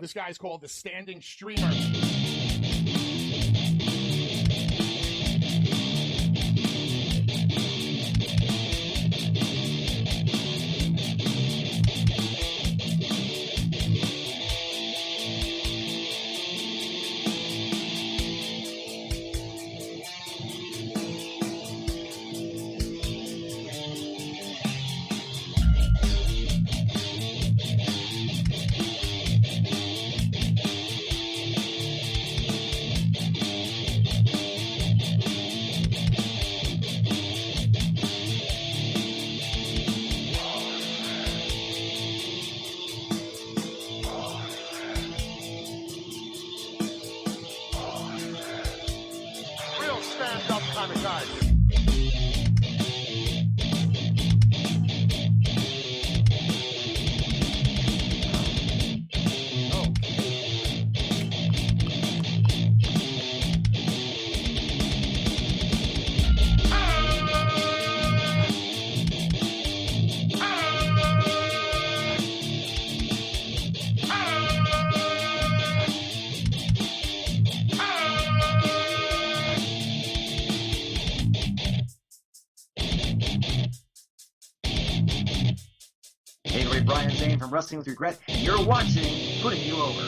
This guy's called the Standing Streamer. Real stand-up kind of guy. Hey, Brian Zane from Wrestling with Regret, and you're watching Putting You Over.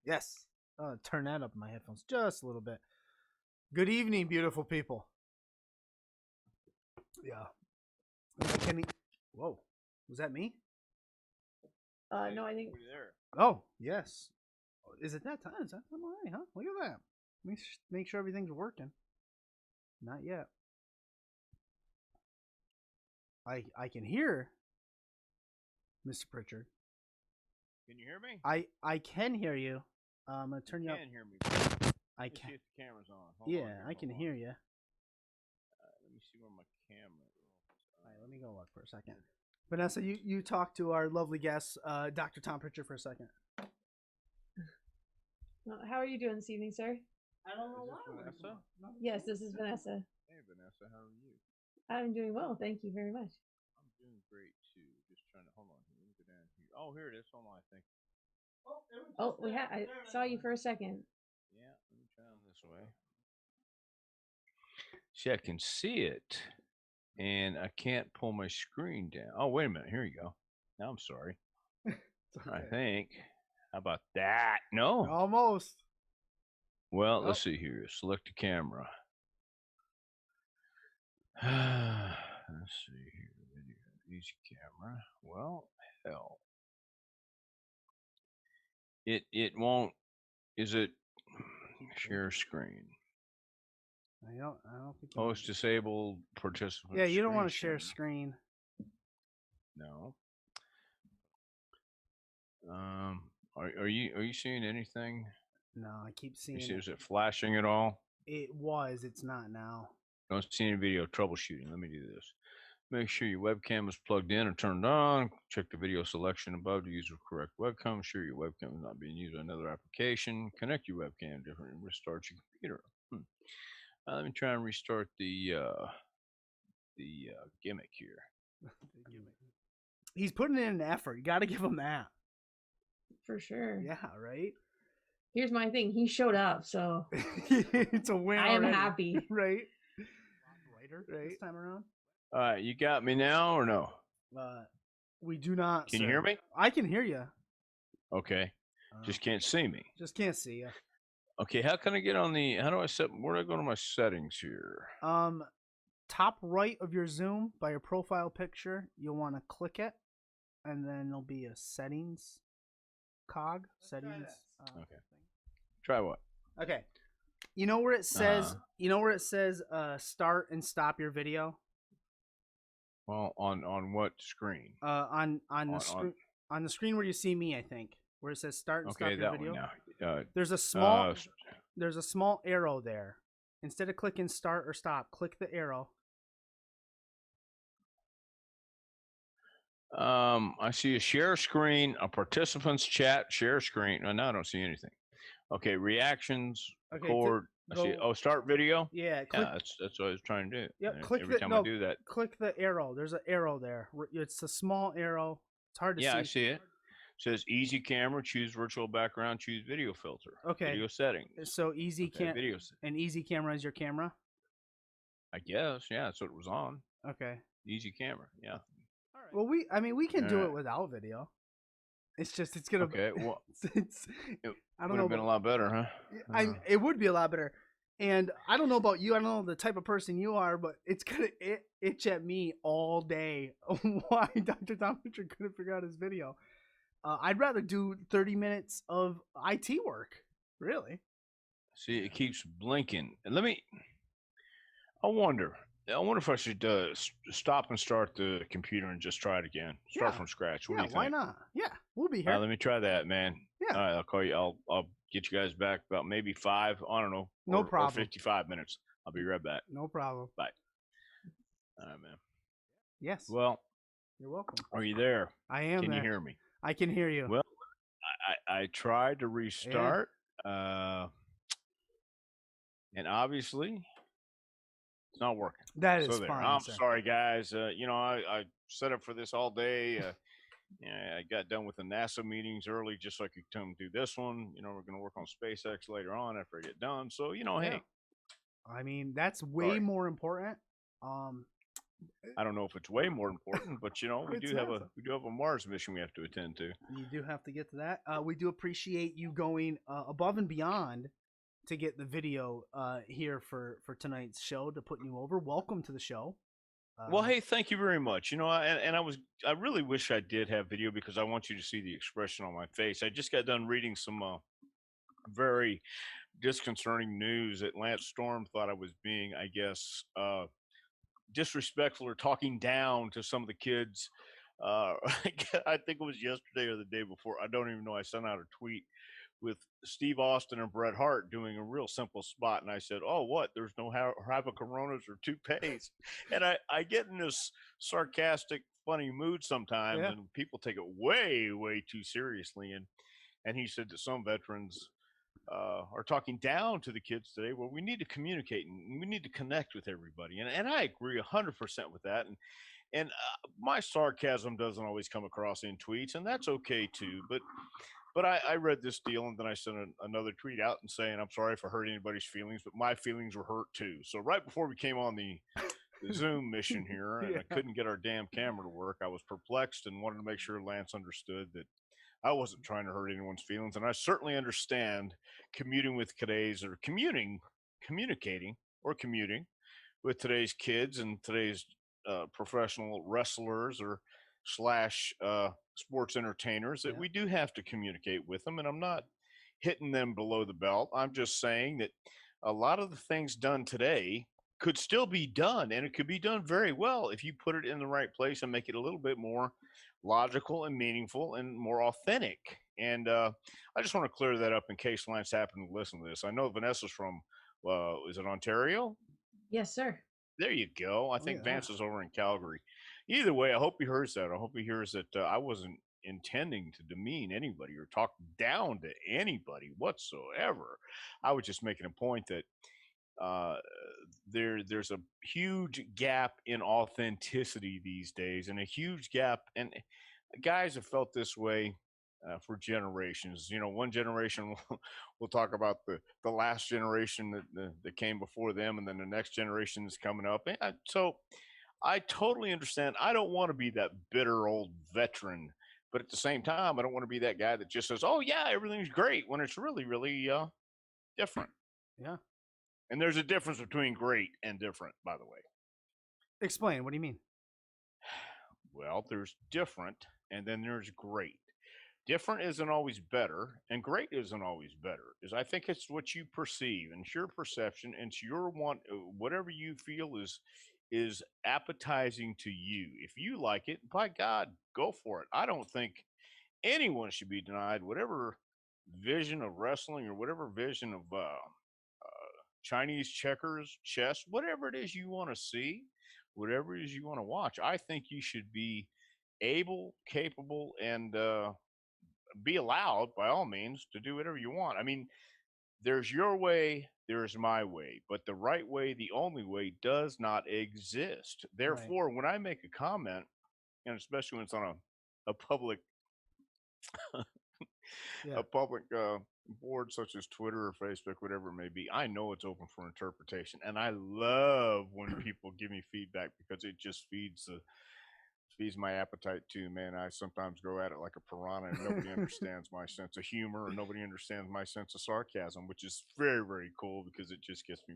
Yes. Turn that up in my headphones just a little bit. Good evening, beautiful people. Yeah. Whoa. Was that me? No, I think. Oh, yes. Is it that time? Is that time already, huh? Look at that. Make sure everything's working. Not yet. I can hear Mr. Prichard. Can you hear me? I can hear you. I'm gonna turn you up. You can hear me. I Let's can. see if the camera's on. Hold on Yeah, here, I can hold on. hear you. Let me see where my camera is. All right, let me go look for a second. Vanessa, you talk to our lovely guest, Dr. Tom Prichard, for a second. How are you doing this evening, sir? I don't know Is why. this Vanessa? Yes, this is Vanessa. Hey, Vanessa, how are you? I'm doing well, thank you very much. I'm doing great too. Just trying to hold on here. Let me go down here. Oh, here it is. Hold on, I think. Oh, I saw you for a second. Yeah, let me try them this way. See, I can see it, and I can't pull my screen down. Oh, wait a minute. Here you go. Now I'm sorry. I think. How about that? No. Almost. Well, Nope. let's see here. Select the camera. Let's see here. Video. Easy camera. Well, hell. It won't. Is it share screen? I don't think. Host disabled participant. Yeah, you don't want to screen share sharing. screen. No. Are you seeing anything? No, I keep seeing You see, it. is it flashing at all? It was. It's not now. Don't see any video troubleshooting. Let me do this. Make sure your webcam is plugged in and turned on. Check the video selection above to use the correct webcam. Ensure your webcam is not being used on another application. Connect your webcam differently and restart your computer. Let me try and restart the gimmick here. He's putting in an effort. You got to give him that. For sure. Yeah, right? Here's my thing. He showed up, so It's a win. I am already. happy. Right? Right? This time around? All right, you got me now or no? We do not. Can you sir. hear me? I can hear you. Okay. Just can't see me. Just can't see you. Okay, how can I get on the? How do I set? Where do I go to my settings here? Top right of your Zoom by your profile picture, you'll want to click it, and then there'll be a settings cog. Settings. Okay. Try what? Okay. You know where it says? You know where it says start and stop your video? Well, on what screen? On the screen on the screen where you see me, I think, where it says start and stop your that video. one now. There's a small arrow there. Instead of clicking start or stop, click the arrow. I see a share screen, a participants chat, share screen. No, I don't see anything. Okay, reactions, record. I see. Go. Oh, start video. Yeah, click. Yeah, that's what I was trying to do. Yeah, And click every the time I no. do that, Click the arrow. There's an arrow there. It's a small arrow. It's hard to yeah, I see. see it. Says easy camera, choose virtual background, choose video filter, Okay. video settings. So easy Okay, can video. an easy camera is your camera. I guess, yeah, that's what it was on. Okay. Easy camera, yeah. All right. Well, we can do Alright. it without video. It's just it's gonna. Okay, well, it's it I don't would know. have been a lot better, huh? It would be a lot better. And I don't know about you. I don't know the type of person you are, but it's gonna itch at me all day. Why Dr. Tomacher couldn't figure out his video? I'd rather do 30 minutes of IT work. Really? See, it keeps blinking. And I wonder if I should stop and start the computer and just try it again. Start Yeah. from scratch. What do Yeah. you think? Why not? Yeah. We'll be here. Let me try that, man. Yeah. All right, I'll call you. I'll get you guys back about maybe 5. I don't know. No or problem. 55 minutes. I'll be right back. No problem. Bye. All right, man. Yes. Well, You're welcome. are you there? I am Can there. you hear me? I can hear you. Well, I tried to restart, and obviously it's not working. That is So there. fine. I'm sir. sorry, guys. I set up for this all day. Yeah, I got done with the NASA meetings early just so I could come do this one. We're going to work on SpaceX later on after I get done. So, Yeah. hey, I mean, that's way Sorry. more important. I don't know if it's way more important, but we It's do have NASA. a Mars mission we have to attend to. You do have to get to that. We do appreciate you going above and beyond to get the video here for tonight's show to put you over. Welcome to the show. Well, hey, thank you very much. I really wish I did have video because I want you to see the expression on my face. I just got done reading some very disconcerting news that Lance Storm thought I was being, I guess, disrespectful or talking down to some of the kids. I think it was yesterday or the day before. I don't even know. I sent out a tweet with Steve Austin and Bret Hart doing a real simple spot, and I said, "Oh, what? There's no Coronas or toupees," and I get in this sarcastic, funny mood sometimes, Yeah. and people take it way, way too seriously. And he said that some veterans are talking down to the kids today. Well, we need to communicate and we need to connect with everybody, and I agree 100% with that. And my sarcasm doesn't always come across in tweets, and that's okay too. But I read this deal, and then I sent another tweet out and saying, I'm sorry if I hurt anybody's feelings, but my feelings were hurt too. So right before we came on the Zoom mission here, and Yeah. I couldn't get our damn camera to work, I was perplexed and wanted to make sure Lance understood that I wasn't trying to hurt anyone's feelings. And I certainly understand commuting with today's, or communicating or commuting with today's kids and today's professional wrestlers or slash sports entertainers, that Yeah. we do have to communicate with them. And I'm not hitting them below the belt. I'm just saying that a lot of the things done today could still be done, and it could be done very well if you put it in the right place and make it a little bit more logical and meaningful and more authentic. And I just want to clear that up in case Lance happened to listen to this. I know Vanessa's from, is it Ontario? Yes, sir. There you go. I think yeah. Vance is over in Calgary. Either way, I hope he hears that. I hope he hears that I wasn't intending to demean anybody or talk down to anybody whatsoever. I was just making a point that there's a huge gap in authenticity these days, and a huge gap. And guys have felt this way for generations. One generation will talk about the last generation that came before them, and then the next generation is coming up. So I totally understand. I don't want to be that bitter old veteran, but at the same time, I don't want to be that guy that just says, "Oh yeah, everything's great," when it's really, really different. Yeah. And there's a difference between great and different, by the way. Explain. What do you mean? Well, there's different, and then there's great. Different isn't always better, and great isn't always better. I think it's what you perceive, and it's your perception, and it's your whatever you feel is appetizing to you. If you like it, by God, go for it. I don't think anyone should be denied whatever vision of wrestling or whatever vision of Chinese checkers, chess, whatever it is you want to see, whatever it is you want to watch. I think you should be able, capable, and be allowed, by all means, to do whatever you want. I mean, there's your way, there's my way, but the right way, the only way, does not exist. Right. Therefore, when I make a comment, and especially when it's on a public Yeah. a public board such as Twitter or Facebook, whatever it may be, I know it's open for interpretation, and I love when people give me feedback because it just feeds my appetite too. Man, I sometimes go at it like a piranha, and nobody understands my sense of humor, or nobody understands my sense of sarcasm, which is very, very cool because it just gets me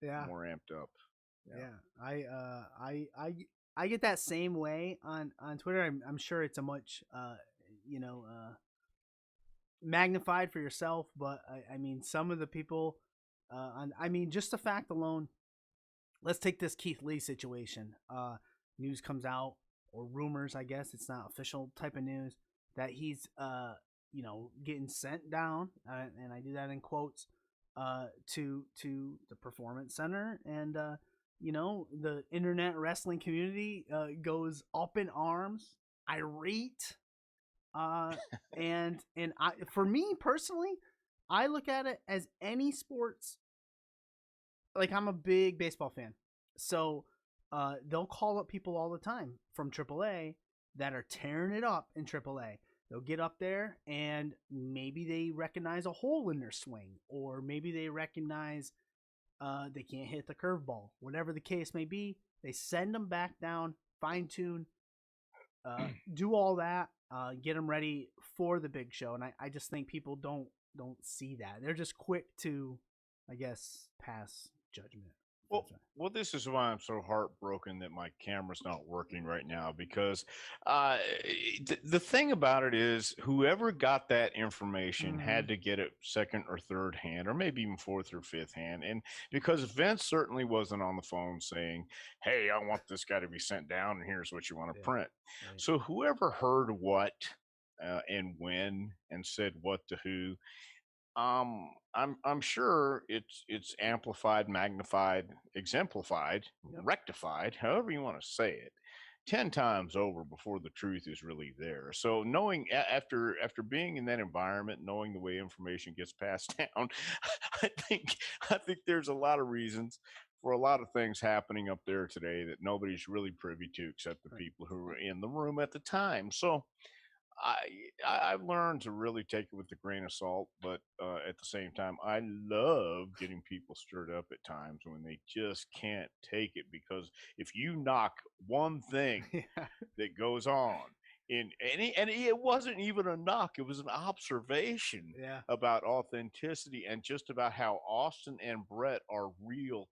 Yeah. more amped up. Yeah. I get that same way on Twitter. I'm sure it's a much you know magnified for yourself, but I mean some of the people I mean just the fact alone. Let's take this Keith Lee situation. News comes out, or rumors, I guess it's not official type of news, that he's getting sent down, and I do that in quotes, to the performance center, and the internet wrestling community goes up in arms, irate, uh, and for me personally, I look at it as any sports. Like, I'm a big baseball fan, so they'll call up people all the time from AAA that are tearing it up in AAA. They'll get up there and maybe they recognize a hole in their swing, or maybe they recognize they can't hit the curveball. Whatever the case may be, they send them back down, fine tune, do all that, get them ready for the big show. And I just think people don't see that. They're just quick to, I guess, pass judgment. Well, this is why I'm so heartbroken that my camera's not working right now because the thing about it is, whoever got that information had to get it second or third hand, or maybe even fourth or fifth hand. And because Vince certainly wasn't on the phone saying, "Hey, I want this guy to be sent down, and here's what you want to print." Right. So whoever heard what and when and said what to who, I'm sure it's amplified, magnified, exemplified, Yep. rectified, however you want to say it, 10 times over before the truth is really there. So knowing after being in that environment, knowing the way information gets passed down, I think I think there's a lot of reasons for a lot of things happening up there today that nobody's really privy to except the Right. people who were in the room at the time. So I've learned to really take it with a grain of salt, but at the same time, I love getting people stirred up at times when they just can't take it. Because if you knock one thing Yeah. that goes on and it wasn't even a knock, it was an observation Yeah. about authenticity and just about how Austin and Brett are real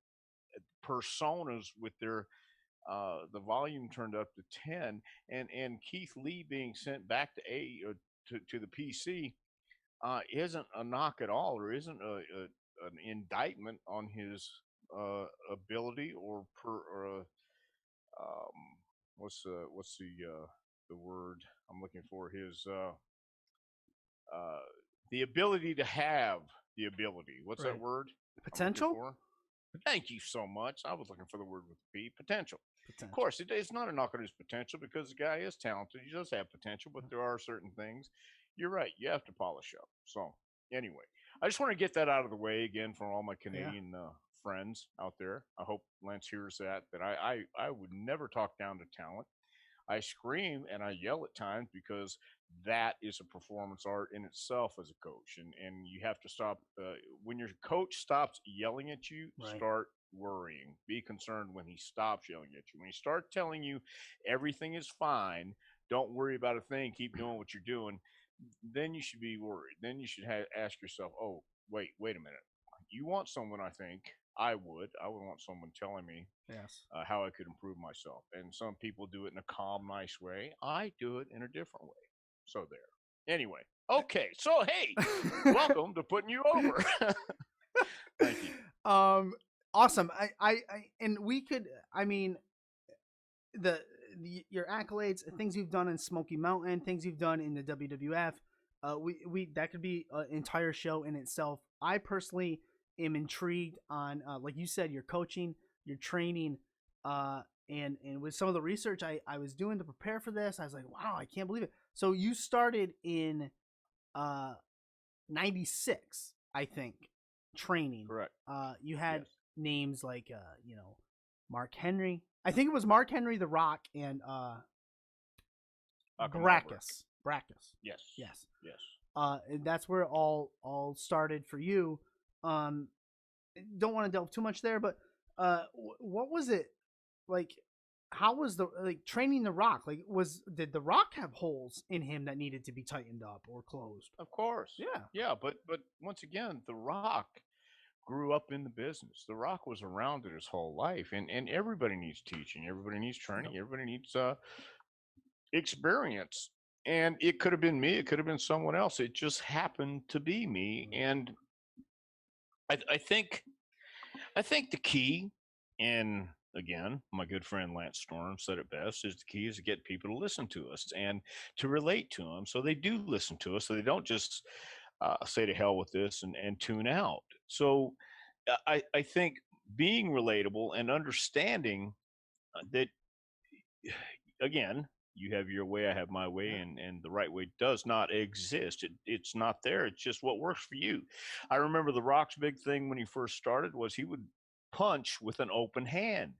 personas with their the volume turned up to 10, and Keith Lee being sent back to to the PC isn't a knock at all, or isn't an indictment on his ability or what's the word I'm looking for, his uh the ability to have the ability. What's that Right. word I'm looking Potential. for? Thank you so much. I was looking for the word with P, potential. Of Potential. course, it's not a knock on his potential because the guy is talented. He does have potential, but there are certain things. You're right. You have to polish up. So, anyway, I just want to get that out of the way again for all my Canadian friends out there. I hope Lance hears that I would never talk down to talent. I scream and I yell at times because that is a performance art in itself as a coach. And you have to stop. When your coach stops yelling at you, Right. start worrying. Be concerned when he stops yelling at you. When he starts telling you everything is fine, don't worry about a thing, keep doing what you're doing, then you should be worried. Then you should ask yourself, oh, wait a minute. You want someone, I think, I would want someone telling me Yes. how I could improve myself. And some people do it in a calm, nice way. I do it in a different way. So there. Anyway, okay. So hey, welcome to Putting You Over. Thank you. Awesome. And we could. I mean, your accolades, things you've done in Smoky Mountain, things you've done in the WWF. We that could be an entire show in itself. I personally am intrigued on, like you said, your coaching, your training, and with some of the research I was doing to prepare for this, I was like, wow, I can't believe it. So you started in '96. I think, training. Correct. You had Yes. names like Mark Henry. I think it was Mark Henry, The Rock, and Akamara. Brackus. Yes. Yes. Yes. And that's where it all started for you. Don't want to delve too much there, but what was it like? How was the training The Rock? Like, did The Rock have holes in him that needed to be tightened up or closed? Of course. Yeah. Yeah, but once again, The Rock grew up in the business. The Rock was around it his whole life, and everybody needs teaching, everybody needs training, everybody needs experience. And it could have been me, it could have been someone else. It just happened to be me. And I think the key, and again, my good friend Lance Storm said it best, is the key is to get people to listen to us and to relate to them, so they do listen to us, so they don't just say to hell with this and tune out. So I think being relatable and understanding that, again, you have your way, I have my way, and the right way does not exist. It's not there. It's just what works for you. I remember The Rock's big thing when he first started was he would punch with an open hand.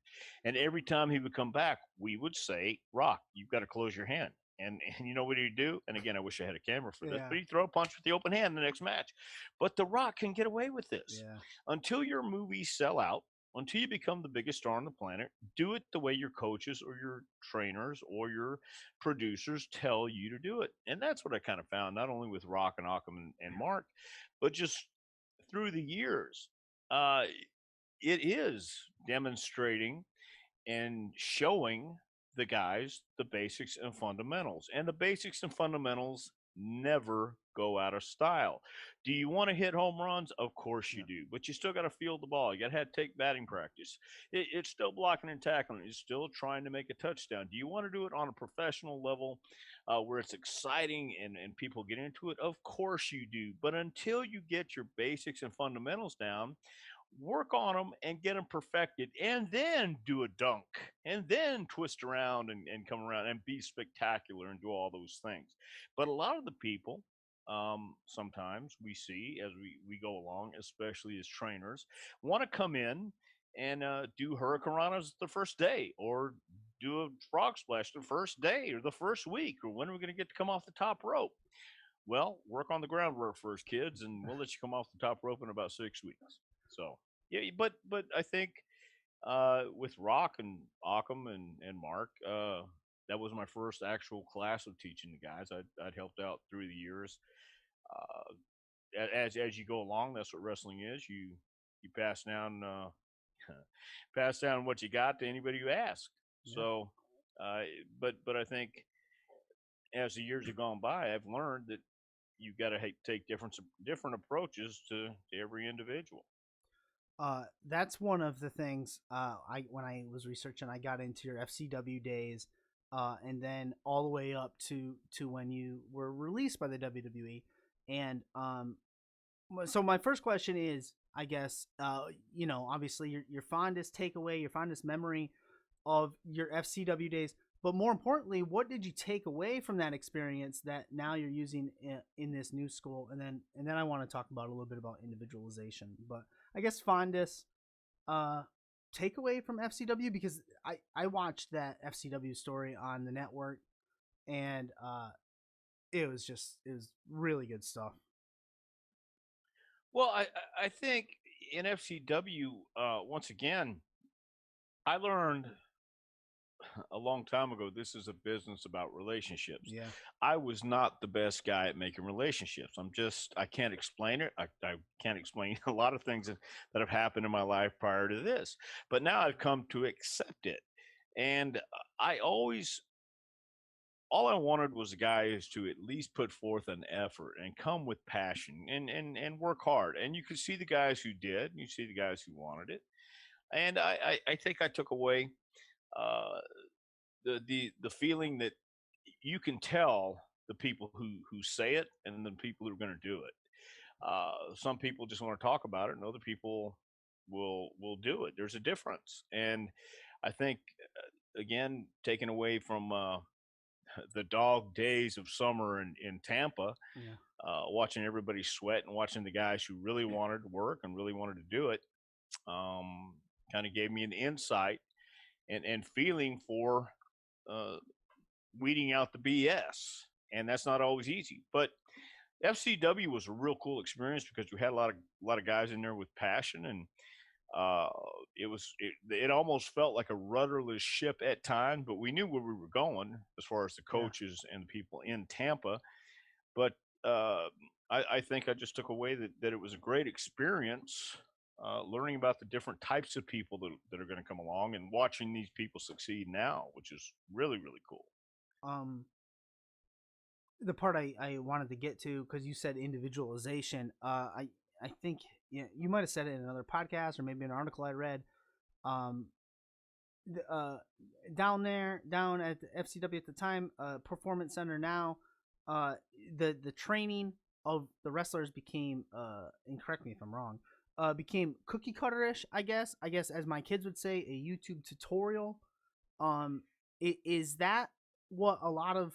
And every time he would come back, we would say, Rock, you've got to close your hand. And you know what he'd do? And again, I wish I had a camera for this, Yeah. but he'd throw a punch with the open hand in the next match. But The Rock can get away with this. Yeah. Until your movies sell out, until you become the biggest star on the planet, do it the way your coaches or your trainers or your producers tell you to do it. And that's what I kind of found, not only with Rock and Occam and Mark, but just through the years. Uh, it is demonstrating and showing the guys the basics and fundamentals. And the basics and fundamentals never go out of style. Do you want to hit home runs? Of course you do, but you still got to field the ball. You got to have take batting practice. It's still blocking and tackling. It's still trying to make a touchdown. Do you want to do it on a professional level where it's exciting and people get into it? Of course you do. But until you get your basics and fundamentals down, work on them and get them perfected, and then do a dunk, and then twist around and come around and be spectacular and do all those things. But a lot of the people, sometimes we see as we go along, especially as trainers, want to come in and do hurricanranas the first day, or do a frog splash the first day or the first week, or when are we going to get to come off the top rope? Well, work on the groundwork first, kids, and we'll let you come off the top rope in about 6 weeks. So yeah, but I think with Rock and Occam and Mark, that was my first actual class of teaching the guys. I'd helped out through the years. As you go along, that's what wrestling is. You pass down pass down what you got to anybody who asks. Yeah. So, but I think as the years have gone by, I've learned that you've got to take different approaches to every individual. That's one of the things I when I was researching, I got into your FCW days, and then all the way up to when you were released by the WWE. And so my first question is, I guess, obviously your fondest takeaway, your fondest memory of your FCW days, but more importantly, what did you take away from that experience that now you're using in this new school? And then I want to talk about a little bit about individualization, but I guess fondest takeaway from FCW, because I watched that FCW story on the network, and it was really good stuff. Well, I think in FCW, once again, I learned a long time ago, this is a business about relationships. Yeah. I was not the best guy at making relationships. I can't explain it. I can't explain a lot of things that have happened in my life prior to this, but now I've come to accept it. And I always, all I wanted was a guy is to at least put forth an effort and come with passion and work hard. And you could see the guys who did, and you see the guys who wanted it. And I think I took away uh, the feeling that you can tell the people who say it and the people who are going to do it. Some people just want to talk about it, and other people will do it. There's a difference, and I think again, taken away from the dog days of summer in Tampa, Yeah. watching everybody sweat and watching the guys who really wanted to work and really wanted to do it, um, kind of gave me an insight and feeling for uh, weeding out the BS. And that's not always easy. But FCW was a real cool experience because we had a lot of guys in there with passion, and uh, it almost felt like a rudderless ship at times, but we knew where we were going as far as the Yeah. coaches and the people in Tampa. But uh, I think I just took away that it was a great experience. Learning about the different types of people that are going to come along and watching these people succeed now, which is really, really cool. Um, the part I wanted to get to, because you said individualization. I think, yeah, you might have said it in another podcast or maybe an article I read. Um, the, down at the FCW at the time, Performance Center now, uh, the training of the wrestlers became, and correct me if I'm wrong, became cookie cutter-ish. I guess as my kids would say, a YouTube tutorial. Um, is that what a lot of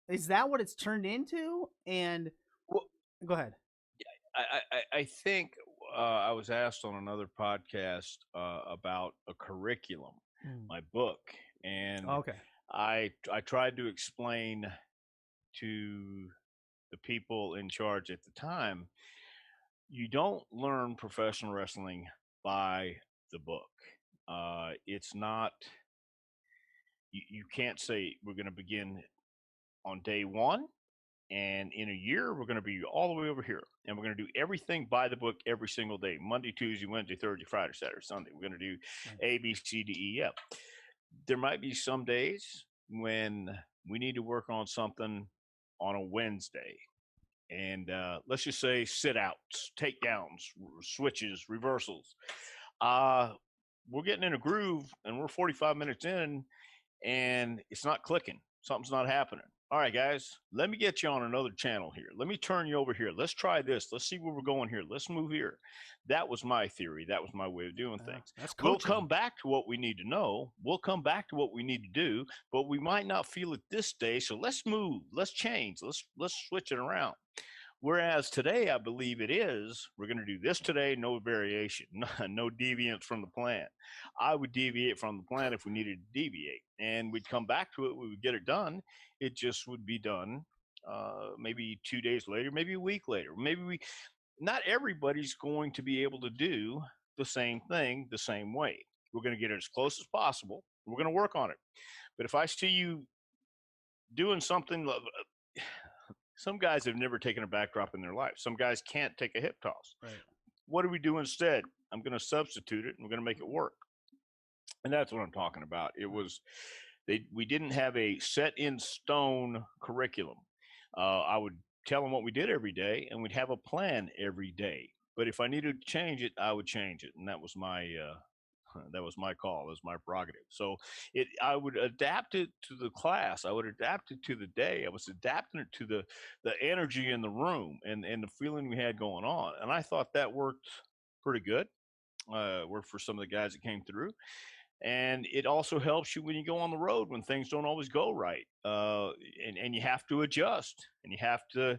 is that what it's turned into? And Well, go ahead. I think I was asked on another podcast about a curriculum, Mm. my book, and Okay. I tried to explain to the people in charge at the time, you don't learn professional wrestling by the book. It's not. You can't say we're going to begin on day one, and in a year we're going to be all the way over here, and we're going to do everything by the book every single day: Monday, Tuesday, Wednesday, Thursday, Friday, Saturday, Sunday. We're going to do Right. A, B, C, D, E, F. There might be some days when we need to work on something on a Wednesday, and let's just say sit outs, takedowns, switches, reversals. uh we're getting in a groove and we're 45 minutes in and it's not clicking. Something's not happening. All right, guys, let me get you on another channel here. Let me turn you over here. Let's try this. Let's see where we're going here. Let's move here. That was my theory. That was my way of doing things. That's We'll coaching. come back to what we need to know. We'll come back to what we need to do, but we might not feel it this day. So let's move. Let's change. Let's switch it around. Whereas today, I believe it is, we're going to do this today, no variation, no deviance from the plan. I would deviate from the plan if we needed to deviate, and we'd come back to it. We would get it done. It just would be done maybe 2 days later, maybe a week later. Not everybody's going to be able to do the same thing the same way. We're going to get it as close as possible. We're going to work on it. But if I see you doing something, some guys have never taken a backdrop in their life. Some guys can't take a hip toss. Right. What do we do instead? I'm going to substitute it and we're going to make it work. And that's what I'm talking about. It was we didn't have a set in stone curriculum. I would tell them what we did every day, and we'd have a plan every day. But if I needed to change it, I would change it, and that was my call, that was my prerogative. So I would adapt it to the class, I would adapt it to the day, I was adapting it to the energy in the room and the feeling we had going on, and I thought that worked pretty good. Worked for some of the guys that came through, and it also helps you when you go on the road when things don't always go right, and you have to adjust and you have to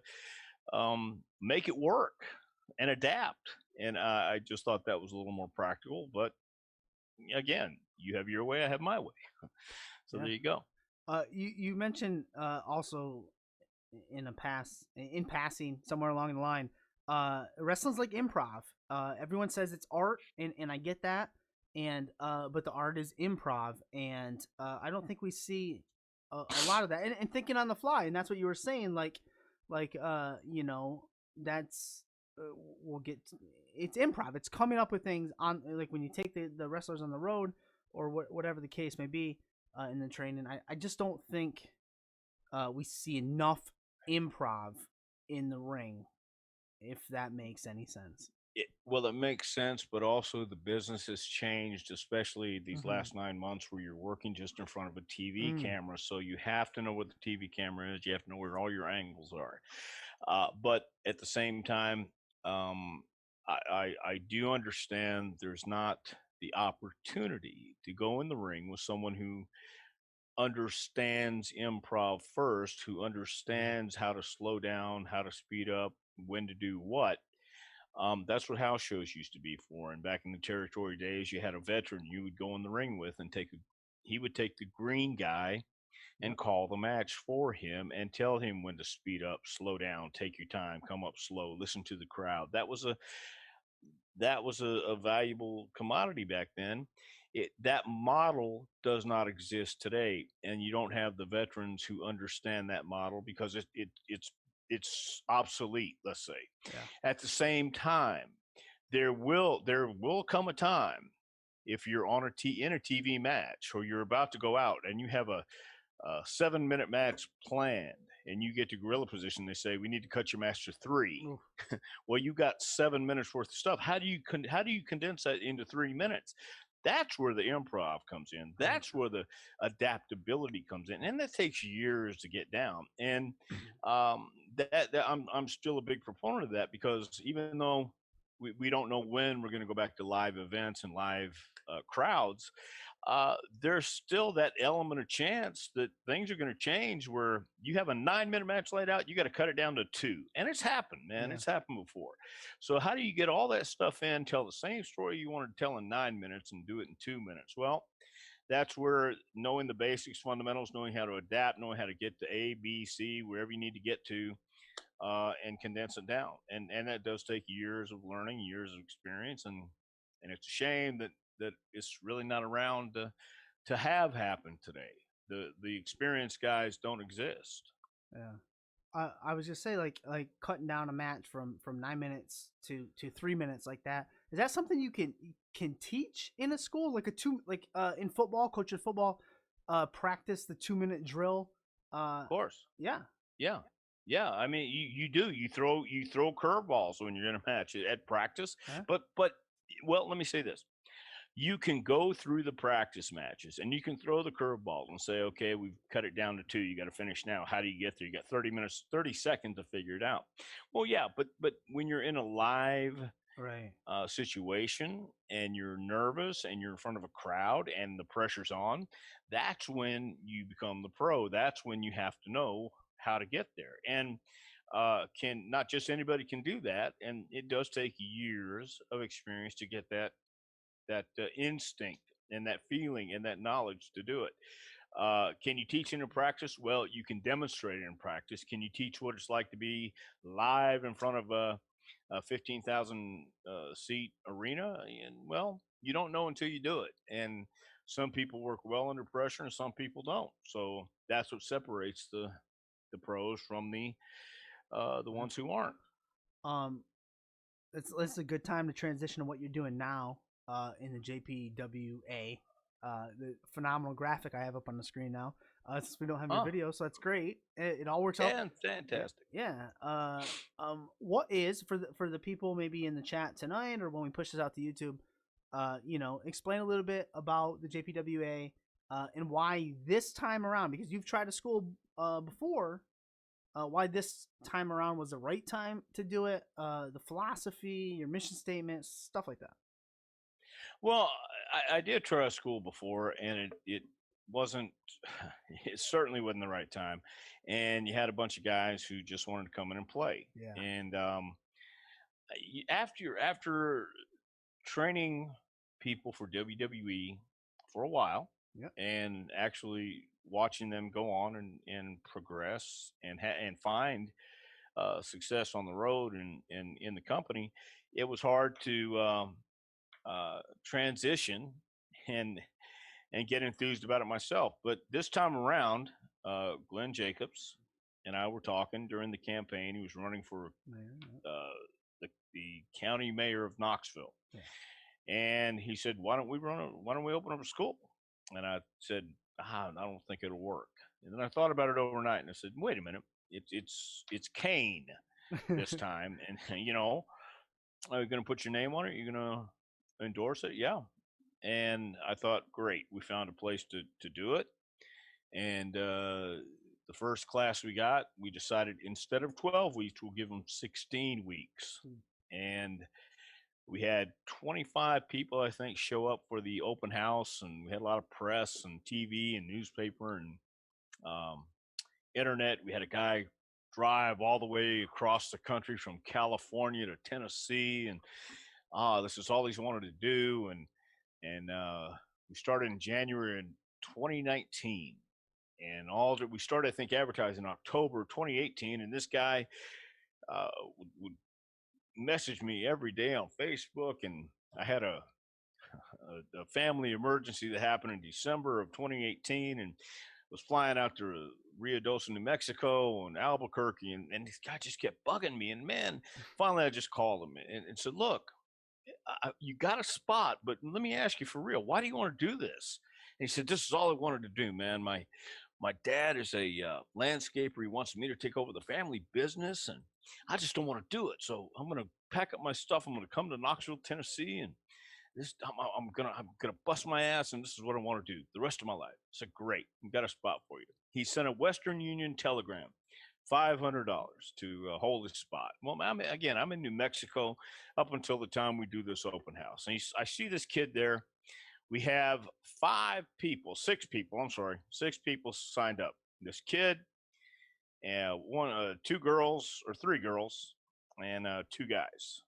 make it work and adapt. And I just thought that was a little more practical. But again, you have your way, I have my way. So Yeah. there you go. You mentioned also in passing somewhere along the line, wrestling's like improv. Everyone says it's art, and I get that, and but the art is improv, and I don't think we see a lot of that. And thinking on the fly, and that's what you were saying, like that's we'll get it's improv. It's coming up with things on, like, when you take the wrestlers on the road or whatever the case may be, in the training. I just don't think we see enough improv in the ring, if that makes any sense. Well, it makes sense, but also the business has changed, especially these Mhm. last 9 months where you're working just in front of a TV Mm. camera. So you have to know what the TV camera is. You have to know where all your angles are. But at the same time, um, I do understand there's not the opportunity to go in the ring with someone who understands improv first, who understands how to slow down, how to speed up, when to do what. That's what house shows used to be for. And back in the territory days, you had a veteran you would go in the ring with and he would take the green guy and call the match for him and tell him when to speed up, slow down, take your time, come up slow, listen to the crowd. That was a valuable commodity back then. That model does not exist today, and you don't have the veterans who understand that model because it's obsolete. Let's say. Yeah. At the same time, there will come a time if you're on in a TV match or you're about to go out and you have a 7-minute match planned and you get to gorilla position, they say we need to cut your match to 3. Oof. Well, you got 7 minutes worth of stuff. How do you condense that into 3 minutes? That's where the improv comes in. That's where the adaptability comes in, and that takes years to get down. And I'm still a big proponent of that because even though we don't know when we're going to go back to live events and live crowds, there's still that element of chance that things are going to change where you have a 9-minute match laid out, you got to cut it down to 2. And it's happened, man. Yeah. It's happened before. So how do you get all that stuff in, tell the same story you wanted to tell in 9 minutes and do it in 2 minutes? Well, that's where knowing the basics, fundamentals, knowing how to adapt, knowing how to get to A, B, C, wherever you need to get to, and condense it down. And that does take years of learning, years of experience, and it's a shame that it's really not around to have happen today. The experienced guys don't exist. Yeah. I was just say like cutting down a match from 9 minutes to 3 minutes like that. Is that something you can teach in a school like in football, coaching football, practice the 2-minute drill? Of course. Yeah. Yeah. Yeah, I mean, you do. You throw curveballs when you're in a match at practice. Huh? But well, let me say this. You can go through the practice matches and you can throw the curveball and say, okay, we've cut it down to 2. You got to finish now. How do you get there? You got 30 minutes, 30 seconds to figure it out. Well, yeah, but when you're in a live Right. situation and you're nervous and you're in front of a crowd and the pressure's on, that's when you become the pro. That's when you have to know how to get there. And can not just anybody can do that. And it does take years of experience to get that instinct and that feeling and that knowledge to do it. Can you teach it in practice? Well, you can demonstrate it in practice. Can you teach what it's like to be live in front of a 15,000 seat arena? And well, you don't know until you do it. And some people work well under pressure, and some people don't. So that's what separates the pros from the ones who aren't. Um, it's a good time to transition to what you're doing now in the JPWA. The phenomenal graphic I have up on the screen now. Since we don't have your Oh, video, so that's great. It all works out. fantastic. Yeah. What is for the people maybe in the chat tonight or when we push this out to YouTube? Explain a little bit about the JPWA and why this time around, because you've tried a school before. Why this time around was the right time to do it? The philosophy, your mission statement, stuff like that. Well, I did try a school before, and it wasn't. It certainly wasn't the right time, and you had a bunch of guys who just wanted to come in and play. Yeah. And after training people for WWE for a while, Yep. and actually watching them go on and progress and find success on the road and in the company, it was hard to transition and and get enthused about it myself. But this time around, Glenn Jacobs and I were talking during the campaign. He was running for Yeah. the county mayor of Knoxville, Yeah. and he said, Why don't we open up a school?" And I said, I don't think it'll work. And then I thought about it overnight, and I said, "Wait a minute, it's Kane this time, and are you going to put your name on it? You're going to endorse it?" Yeah. And I thought, great, we found a place to do it. And the first class we got, we decided instead of 12 weeks, we'll give them 16 weeks. Hmm. And We had 25 people, I think, show up for the open house, and we had a lot of press and TV and newspaper and um, internet. We had a guy drive all the way across the country from California to Tennessee, and this is all he's wanted to do. And we started in January in 2019, and all that we started, I think, advertising in October 2018. And this guy would message me every day on Facebook, and I had a family emergency that happened in December of 2018, and was flying out to Rio Doce, New Mexico, and Albuquerque, and this guy just kept bugging me. And man, finally, I just called him and said, "Look, you got a spot, but let me ask you for real, why do you want to do this?" And he said, "This is all I wanted to do, man. My dad is a landscaper. He wants me to take over the family business, and I just don't want to do it. So I'm going to pack up my stuff. I'm going to come to Knoxville, Tennessee, and I'm gonna bust my ass, and this is what I want to do the rest of my life." I said, "Great, we got a spot for you." He sent a Western Union telegram, $500 to hold his spot. Well, I'm in New Mexico up until the time we do this open house, and I see this kid there. We have six people. I'm sorry, six people signed up. This kid, and two girls or three girls, and two guys.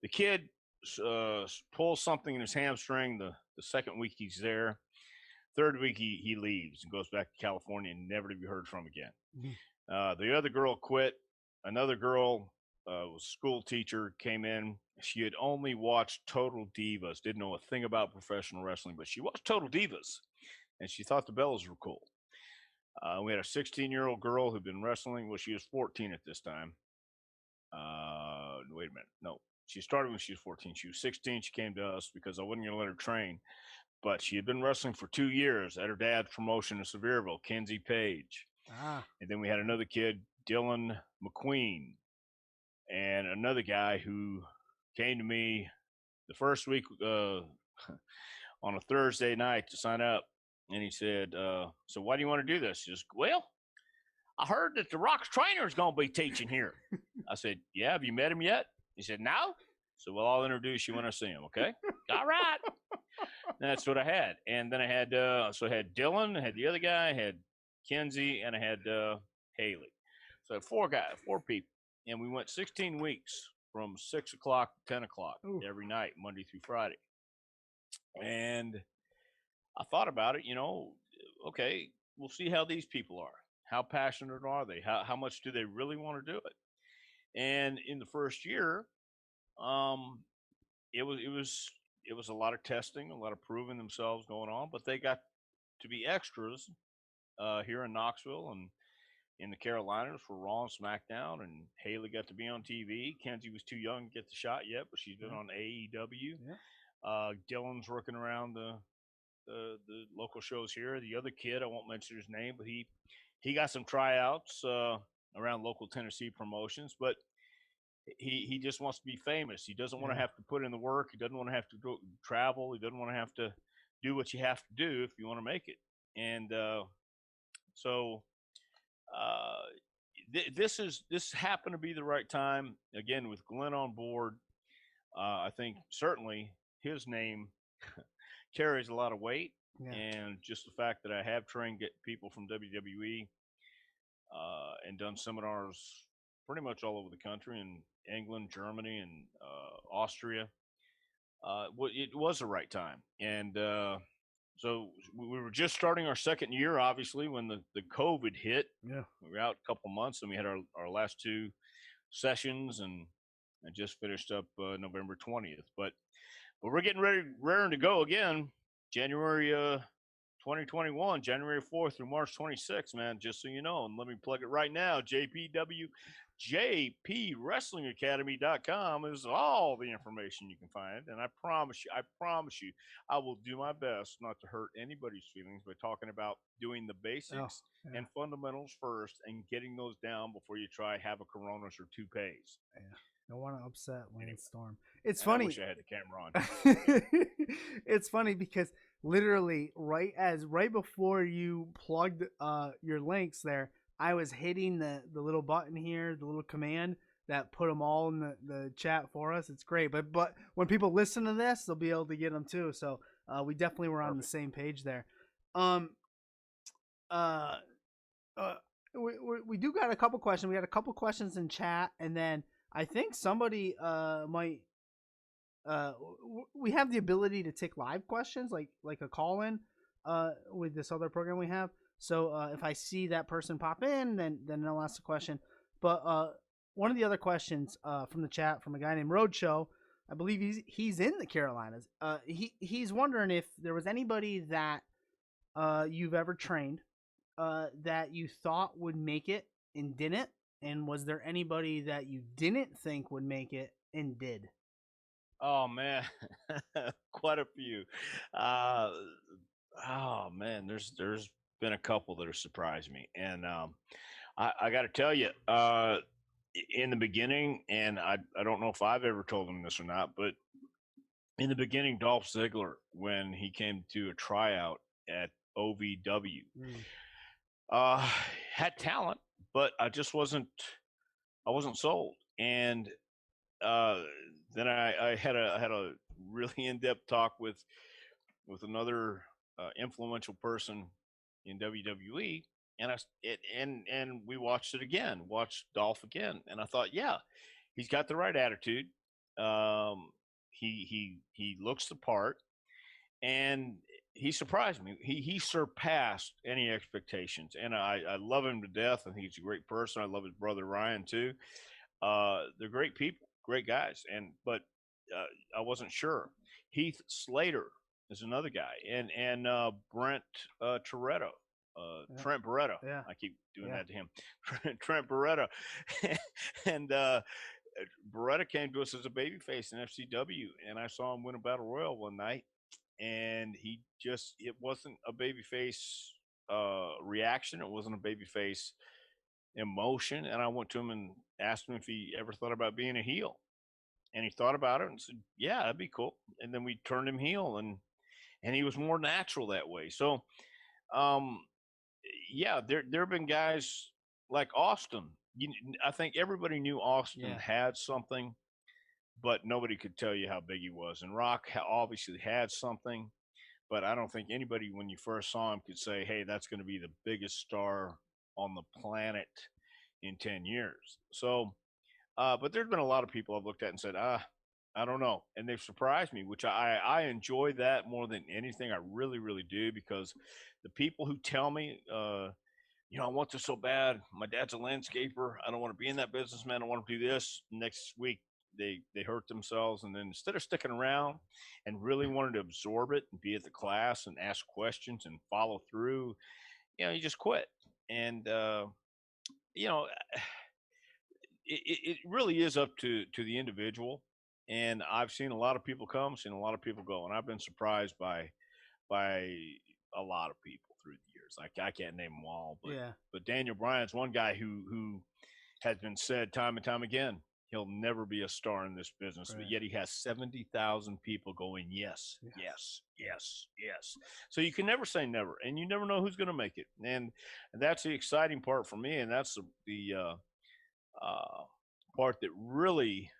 The kid pulls something in his hamstring the second week he's there. Third week he leaves and goes back to California and never to be heard from again. The other girl quit. Another girl was a school teacher, came in. She had only watched Total Divas, didn't know a thing about professional wrestling, but she watched Total Divas, and she thought the Bellas were cool. We had a 16-year-old girl who'd been wrestling. Well, she was 14 at this time. Wait a minute. No, she started when she was 14. She was 16. She came to us because I wasn't going to let her train. But she had been wrestling for 2 years at her dad's promotion in Sevierville, Kenzie Page. And then we had another kid, Dylan McQueen, and another guy who came to me the first week on a Thursday night to sign up. And he said, "So why do you want to do this?" He says, "Well, I heard that the Rock's trainer is going to be teaching here." I said, "Yeah, have you met him yet?" He said, "No." So, "Well, I'll introduce you when I see him, okay?" "All right." That's what I had. And then I had I had Dylan, I had the other guy, I had Kenzie, and I had Haley. So I had four people. And we went 16 weeks from 6 o'clock to 10 o'clock every night, Monday through Friday. And I thought about it, okay, we'll see how these people are. How passionate are they? How much do they really want to do it? And in the first year, it was a lot of testing, a lot of proving themselves going on, but they got to be extras here in Knoxville and in the Carolinas for Raw and SmackDown, and Haley got to be on TV. Kenzie was too young to get the shot yet, but she's been on AEW. Dylan's working around the local shows here. The other kid, I won't mention his name, but he got some tryouts around local Tennessee promotions, but he just wants to be famous. He doesn't want to have to put in the work. He doesn't want to have to go travel. He doesn't want to have to do what you have to do if you want to make it. And so this happened to be the right time. Again, with Glenn on board, I think certainly his name carries a lot of weight. And just the fact that I have trained people from WWE and done seminars pretty much all over the country in England, Germany, and Austria. It was the right time. And so we were just starting our second year, obviously, when the COVID hit. We were out a couple months, and we had our last two sessions and just finished up November 20th. But we're getting raring to go again, January 2021, January 4th through March 26th, man, just so you know. And let me plug it right now. JPWrestling.com is all the information you can find. And I promise you, I will do my best not to hurt anybody's feelings by talking about doing the basics and fundamentals first and getting those down before you try have a Coronas or toupees. Don't want to upset Lance Storm. It's funny. I wish I had the camera on. It's funny because literally right before you plugged your links there, I was hitting the little button here, the little command that put them all in the chat for us. It's great. But when people listen to this, they'll be able to get them too. So we definitely were on the same page there. Um, uh, uh, we do got a couple questions. We got a couple questions in chat, and then I think somebody might. We have the ability to take live questions, like a call in, with this other program we have. So if I see that person pop in, then I'll ask the question. But one of the other questions from the chat from a guy named Roadshow, I believe he's in the Carolinas. He's wondering if there was anybody that you've ever trained that you thought would make it and didn't, and was there anybody that you didn't think would make it and did? Oh man, quite a few. Oh man, there's been a couple that have surprised me, and I got to tell you, in the beginning, and I don't know if I've ever told them this or not, but in the beginning, Dolph Ziggler, when he came to a tryout at OVW, had talent, but I wasn't sold, and then I had a really in-depth talk with another influential person in WWE, and and we watched it again, watched Dolph again, and I thought, yeah, he's got the right attitude. He looks the part, and he surprised me. He surpassed any expectations, and I love him to death. I think he's a great person. I love his brother Ryan too. They're great people, great guys, but I wasn't sure. Heath Slater is another guy, and Brent Toretto, Trent Beretta. Yeah. I keep doing Yeah. that to him. Trent Beretta, and Beretta came to us as a babyface in FCW, and I saw him win a battle royal one night, and it wasn't a babyface reaction. It wasn't a babyface emotion, and I went to him and asked him if he ever thought about being a heel, and he thought about it and said, "Yeah, that'd be cool." And then we turned him heel, and he was more natural that way. So, um, yeah, there have been guys like Austin. I think everybody knew Austin Yeah. had something, but nobody could tell you how big he was. And Rock obviously had something, but I don't think anybody, when you first saw him, could say, "Hey, that's going to be the biggest star on the planet in 10 years." So, but there's been a lot of people I've looked at and said, I don't know. And they've surprised me, which I enjoy that more than anything. I really, really do, because the people who tell me, I want this so bad. My dad's a landscaper. I don't want to be in that business, man. I want to do this. Next week, they hurt themselves. And then instead of sticking around and really wanting to absorb it and be at the class and ask questions and follow through, you just quit. And, you know, it really is up to the individual. And I've seen a lot of people come, seen a lot of people go, and I've been surprised by a lot of people through the years. I can't name them all, but Yeah. but Daniel Bryan's one guy who has been said time and time again, he'll never be a star in this business, Right. but yet he has 70,000 people going, yes, Yeah. yes, yes, yes. So you can never say never, and you never know who's going to make it, and that's the exciting part for me, and that's the part that really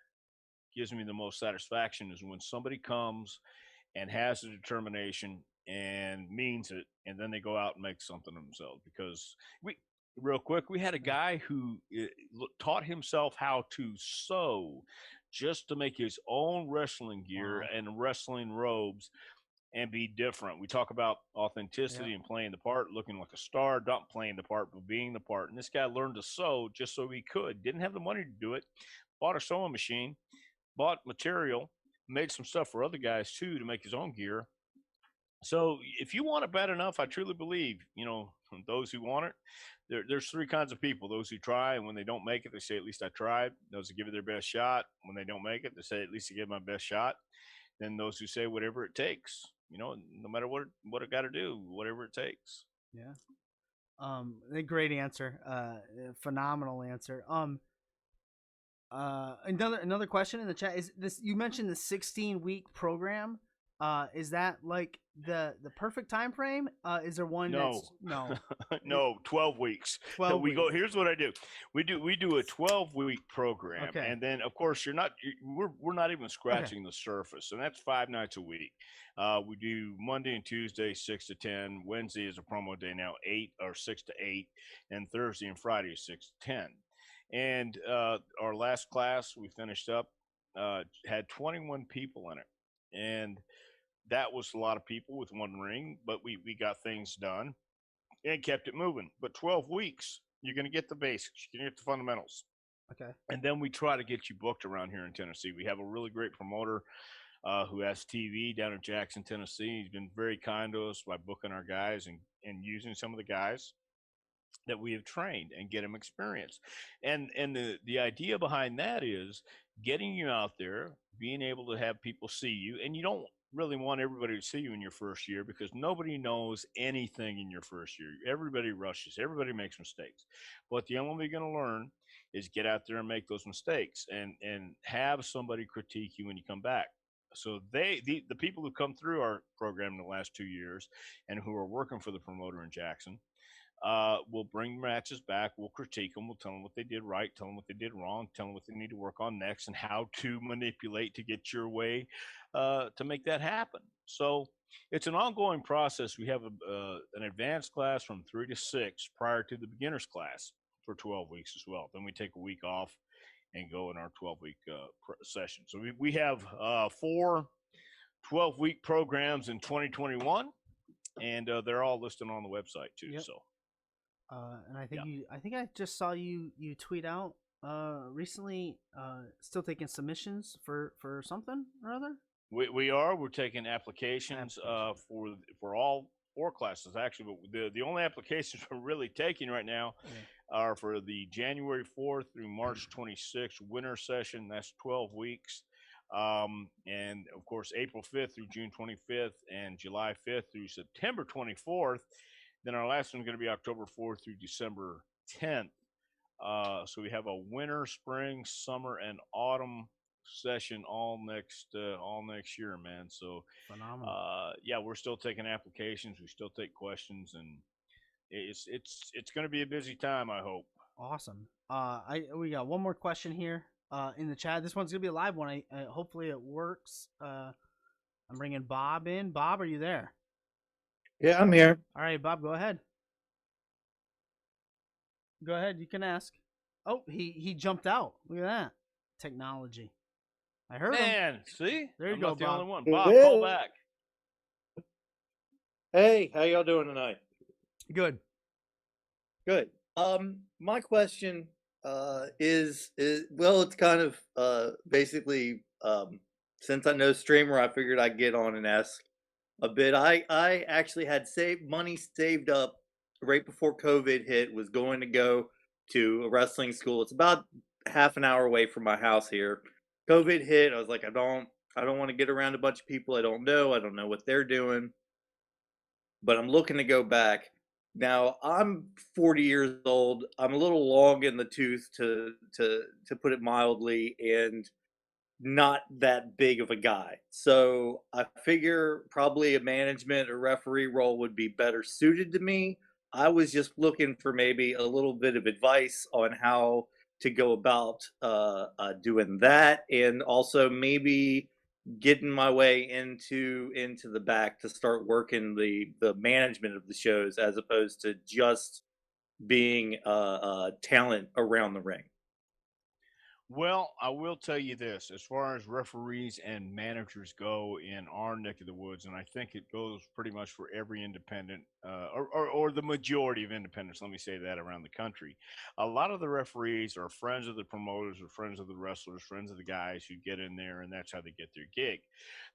gives me the most satisfaction is when somebody comes and has the determination and means it, and then they go out and make something of themselves. Because real quick, we had a guy who taught himself how to sew just to make his own wrestling gear and wrestling robes and be different. We talk about authenticity and playing the part, looking like a star, not playing the part, but being the part. And this guy learned to sew just so he could. Didn't have the money to do it. Bought a sewing machine, bought material, made some stuff for other guys too to make his own gear. So if you want it bad enough, I truly believe, those who want it, there's three kinds of people: those who try, and when they don't make it, they say, "At least I tried." Those who give it their best shot. When they don't make it, they say, "At least I gave my best shot." Then those who say, "Whatever it takes," no matter what it got to do, whatever it takes. Yeah. A great answer. Phenomenal answer. Another question in the chat is this: you mentioned the 16-week program. Is that like the perfect time frame? Is there one No, that's no no, 12 weeks. 12 We go. weeks? Here's what I do. We do a 12-week program, Okay. and then of course we're not even Okay. scratching the surface, and that's 5 nights a week. We do Monday and Tuesday 6 to 10. Wednesday is a promo day now, 8 or 6 to 8, and Thursday and Friday is 6 to 10. And our last class we finished up had 21 people in it, and that was a lot of people with one ring, but we got things done and kept it moving. But 12 weeks, you're going to get the basics, you're going to get the fundamentals. Okay. And then we try to get you booked around here in Tennessee. We have a really great promoter who has TV down in Jackson, Tennessee. He's been very kind to us by booking our guys and using some of the guys that we have trained and get them experience. And the idea behind that is getting you out there, being able to have people see you, and you don't really want everybody to see you in your first year because nobody knows anything in your first year. Everybody rushes, everybody makes mistakes. But the only way you're going to learn is get out there and make those mistakes and have somebody critique you when you come back. So the people who come through our program in the last 2 years and who are working for the promoter in Jackson, we'll bring matches back. We'll critique them. We'll tell them what they did right, tell them what they did wrong, tell them what they need to work on next, and how to manipulate to get your way to make that happen. So it's an ongoing process. We have an advanced class from 3 to 6 prior to the beginners class for 12 weeks as well. Then we take a week off and go in our 12-week session. So we have 4 12-week programs in 2021, and they're all listed on the website too. Yep. So And I think Yeah. I just saw you tweet out recently still taking submissions for something or other. we're taking applications Applications. for all 4 classes actually, but the only applications we're really taking right now Yeah. are for the January 4th through March 26th winter session. That's 12 weeks. And of course, April 5th through June 25th and July 5th through September 24th. Then our last one's going to be October 4th through December 10th. So we have a winter, spring, summer, and autumn session all next year, man. So Phenomenal. yeah, we're still taking applications. We still take questions, and it's going to be a busy time. I hope. Awesome. We got one more question here in the chat. This one's gonna be a live one. I hopefully it works. I'm bringing Bob in. Bob, are you there? Yeah, I'm here. All right, Bob, go ahead. Go ahead. You can ask. Oh, he jumped out. Look at that technology. I heard him. Man, see, There you I'm go, not the Bob. only one. Bob, call Well, back. hey, how y'all doing tonight? Good. Good. My question is well, it's kind of basically since I know streamer, I figured I'd get on and ask a bit. I actually had saved money saved up right before COVID hit. Was going to go to a wrestling school. It's about half an hour away from my house here. COVID hit. I was like, I don't want to get around a bunch of people I don't know. I don't know what they're doing, but I'm looking to go back. Now I'm 40 years old. I'm a little long in the tooth to put it mildly, and not that big of a guy. So I figure probably a management or referee role would be better suited to me. I was just looking for maybe a little bit of advice on how to go about doing that, and also maybe getting my way into the back to start working the management of the shows as opposed to just being talent around the ring. Well, I will tell you this: as far as referees and managers go in our neck of the woods, and I think it goes pretty much for every independent, or the majority of independents. Let me say that around the country, a lot of the referees are friends of the promoters, or friends of the wrestlers, friends of the guys who get in there, and that's how they get their gig.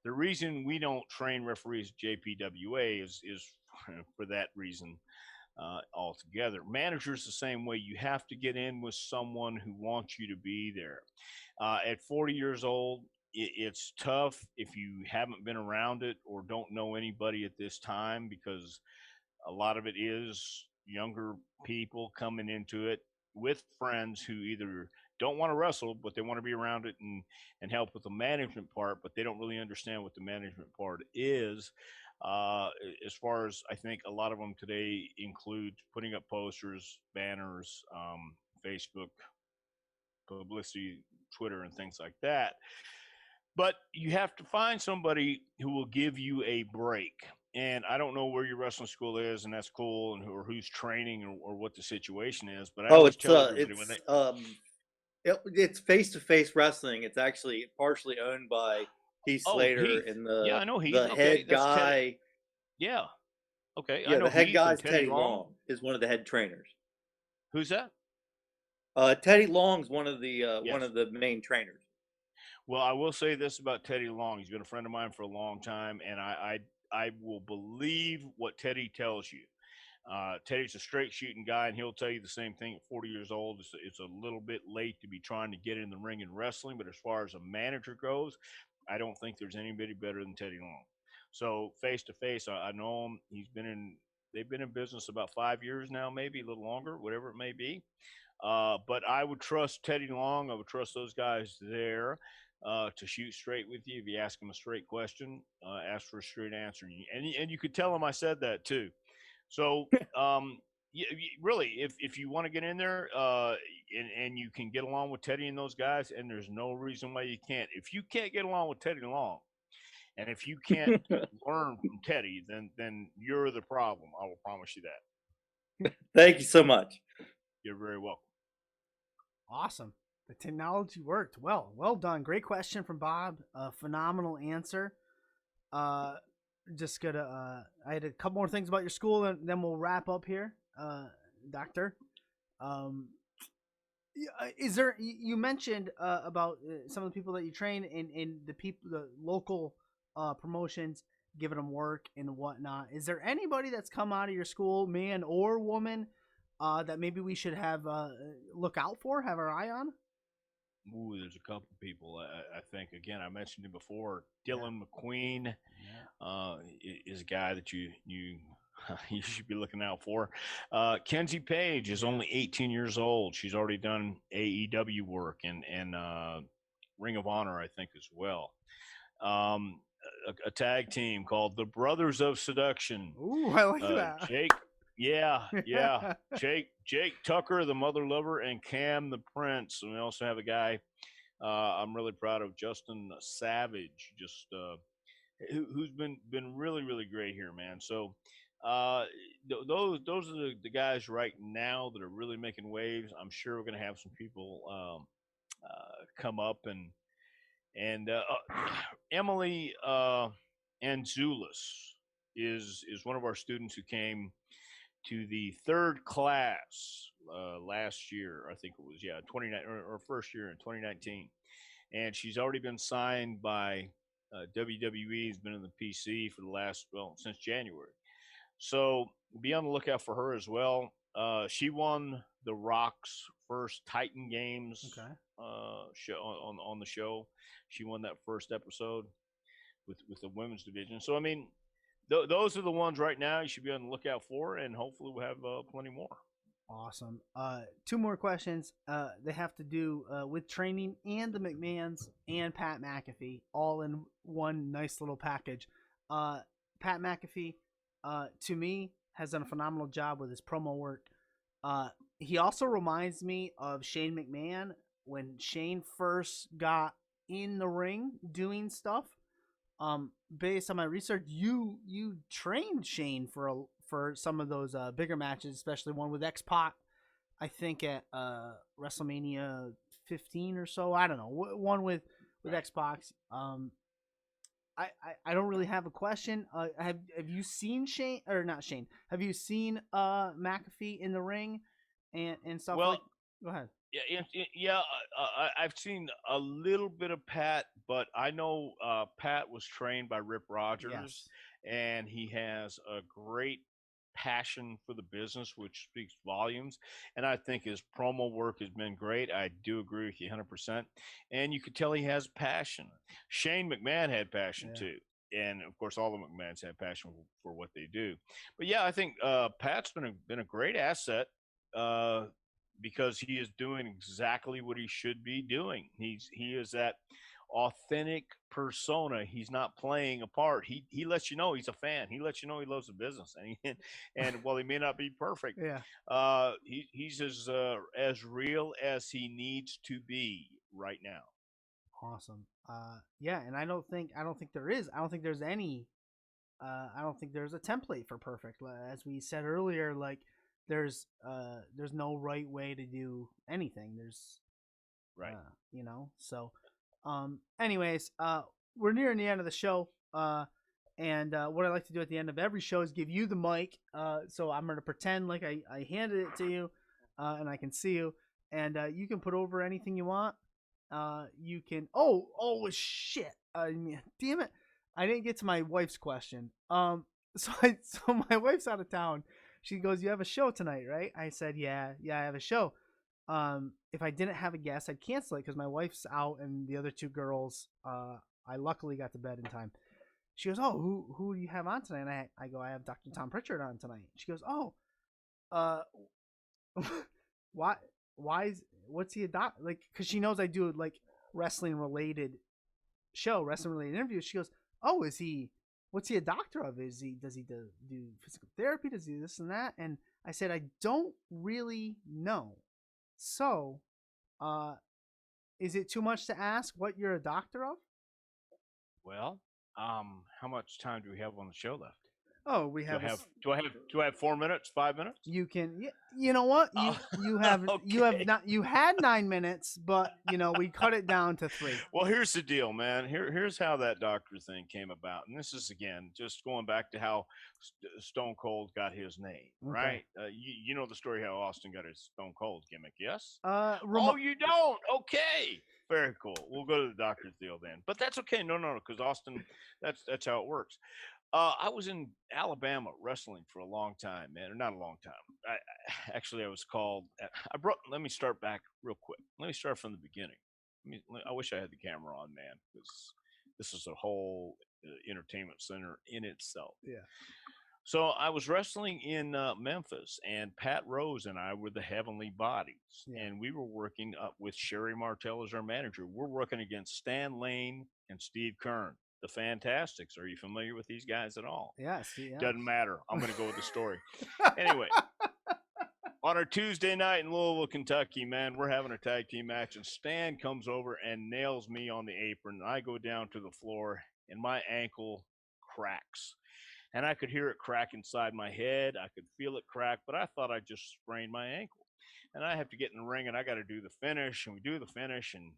The reason we don't train referees at JPWA is for that reason altogether. Managers the same way. You have to get in with someone who wants you to be there. At 40 years old, it's tough if you haven't been around it or don't know anybody at this time, because a lot of it is younger people coming into it with friends who either don't want to wrestle, but they want to be around it and help with the management part, but they don't really understand what the management part is. As far as I think a lot of them today include putting up posters, banners, Facebook publicity, Twitter, and things like that. But you have to find somebody who will give you a break. And I don't know where your wrestling school is, and that's cool, and or who's training or what the situation is. But I Oh, always tell everybody when they it's face-to-face wrestling. It's actually partially owned by Heath Slater, Heath, and yeah, I know Heath. the Okay, head that's Teddy. guy. Yeah, okay, I Yeah, know the head Heath and guy's Teddy Teddy Long. Long is one of the head trainers. Who's that? Teddy Long's one of the Yes. main trainers. Well, I will say this about Teddy Long. He's been a friend of mine for a long time, and I will believe what Teddy tells you. Teddy's a straight shooting guy, and he'll tell you the same thing at 40 years old. It's a little bit late to be trying to get in the ring and wrestling, but as far as a manager goes, I don't think there's anybody better than Teddy Long. So face to face, I know him. They've been in business about 5 years now, maybe a little longer, whatever it may be. But I would trust Teddy Long. I would trust those guys there to shoot straight with you. If you ask them a straight question, ask for a straight answer, and you could tell them I said that too. So, really, if you want to get in there and you can get along with Teddy and those guys, and there's no reason why you can't. If you can't get along with Teddy Long, and if you can't learn from Teddy, then you're the problem. I will promise you that. Thank you so much. You're very welcome. Awesome. The technology worked. Well done. Great question from Bob. Phenomenal answer. Just gonna I had a couple more things about your school, and then we'll wrap up here. Doctor. Is there, you mentioned about some of the people that you train and the people, the local promotions, giving them work and whatnot. Is there anybody that's come out of your school, man or woman, that maybe we should have look out for, have our eye on? Ooh, there's a couple people. I think again, I mentioned it before. Dylan McQueen is a guy that you you should be looking out for. Kenzie Page is only 18 years old. She's already done AEW work and Ring of Honor, I think, as well. A tag team called the Brothers of Seduction. Ooh, I like that. Jake. Yeah. Jake Tucker, the Mother Lover, and Cam the Prince. And we also have a guy I'm really proud of, Justin Savage, just who's been really great here, man. So those are the guys right now that are really making waves. I'm sure we're going to have some people come up and Emily Anzulis is one of our students who came to the third class last year. I think it was 29 or first year in 2019, and she's already been signed by WWE. Has been in the PC for the last since January. So be on the lookout for her as well. She won the Rock's first Titan Games show on the show. She won that first episode with the women's division. So I mean, those are the ones right now you should be on the lookout for, and hopefully we'll have plenty more. Awesome. Two more questions. They have to do with training and the McMahons and Pat McAfee, all in one nice little package. Pat McAfee, to me, has done a phenomenal job with his promo work. He also reminds me of Shane McMahon when Shane first got in the ring doing stuff. Based on my research, you trained Shane for some of those bigger matches, especially one with X-Pac, I think at WrestleMania 15 or so. I don't know, one with X-Pac. I don't really have a question. Have you seen Shane, or not Shane? Have you seen McAfee in the ring and stuff? Well, go ahead. Yeah. I've seen a little bit of Pat, but I know Pat was trained by Rip Rogers, and he has a great passion for the business, which speaks volumes. And I think his promo work has been great. I do agree with you 100%. And you could tell he has passion. Shane McMahon had passion too. And of course, all the McMahons have passion for what they do. But yeah, I think Pat's been a great asset because he is doing exactly what he should be doing. He is that authentic persona. He's not playing a part. He lets you know he's a fan. He lets you know he loves the business, and while he may not be perfect, Yeah. he's as real as he needs to be right now. Awesome. Yeah, and I don't think there is. I don't think there's any. I don't think there's a template for perfect. As we said earlier, like there's no right way to do anything. There's Right. you know. So, anyways, we're nearing the end of the show. And what I like to do at the end of every show is give you the mic. So I'm gonna pretend like I handed it to you, and I can see you, and you can put over anything you want. You can. Oh shit! Damn it! I didn't get to my wife's question. So my wife's out of town. She goes, "You have a show tonight, right?" I said, "Yeah, I have a show." If I didn't have a guest, I'd cancel it because my wife's out and the other two girls. I luckily got to bed in time. She goes, "Oh, who do you have on tonight?" And I go, "I have Dr. Tom Prichard on tonight." She goes, "Oh, uh, why what's he a doc like?" Because she knows I do like wrestling related wrestling related interviews. She goes, "Oh, what's he a doctor of? Does he do physical therapy? Does he this and that?" And I said, "I don't really know. So, is it too much to ask what you're a doctor of?" Well, how much time do we have on the show left? Oh, we Do I have have do I have 4 minutes, 5 minutes? you can you know what you have Okay. not you had 9 minutes, but we cut it down to 3. Well, here's the deal, man. Here's how that doctor thing came about, and this is again just going back to how Stone Cold got his name, Okay. right? You know the story how Austin got his Stone Cold gimmick, yes? Remo- Oh, you don't? Okay, very cool. We'll go to the doctor's deal then, but that's okay. No, because Austin, that's how it works. I was in Alabama wrestling for a long time, man. Or not a long time. Actually, I was called. I brought. Let me start back real quick. Let me start from the beginning. I wish I had the camera on, man, because this is a whole entertainment center in itself. Yeah. So I was wrestling in Memphis, and Pat Rose and I were the Heavenly Bodies, Yeah. and we were working with Sherry Martel as our manager. We're working against Stan Lane and Steve Kern, the Fantastics. Are you familiar with these guys at all? Yes. Yeah. Doesn't matter. I'm going to go with the story. Anyway, on our Tuesday night in Louisville, Kentucky, man, we're having a tag team match, and Stan comes over and nails me on the apron. I go down to the floor, and my ankle cracks. And I could hear it crack inside my head. I could feel it crack, but I thought I just sprained my ankle. And I have to get in the ring, and I got to do the finish, and we do the finish. And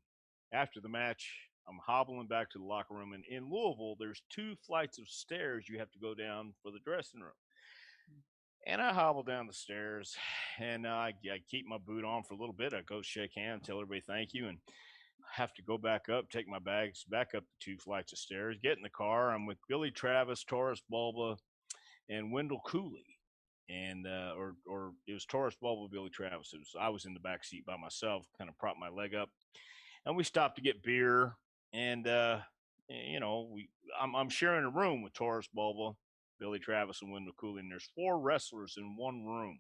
after the match, I'm hobbling back to the locker room. And in Louisville, there's 2 flights of stairs you have to go down for the dressing room. And I hobble down the stairs, and I keep my boot on for a little bit. I go shake hands, tell everybody thank you, and have to go back up, take my bags back up the 2 flights of stairs, get in the car. I'm with Billy Travis, Taurus Bulba, and Wendell Cooley. And or it was Taurus Bulba, Billy Travis. I was in the back seat by myself, kind of propped my leg up, and we stopped to get beer. And I'm sharing a room with Taurus Bulba, Billy Travis, and Wendell Cooley, and there's 4 wrestlers in one room.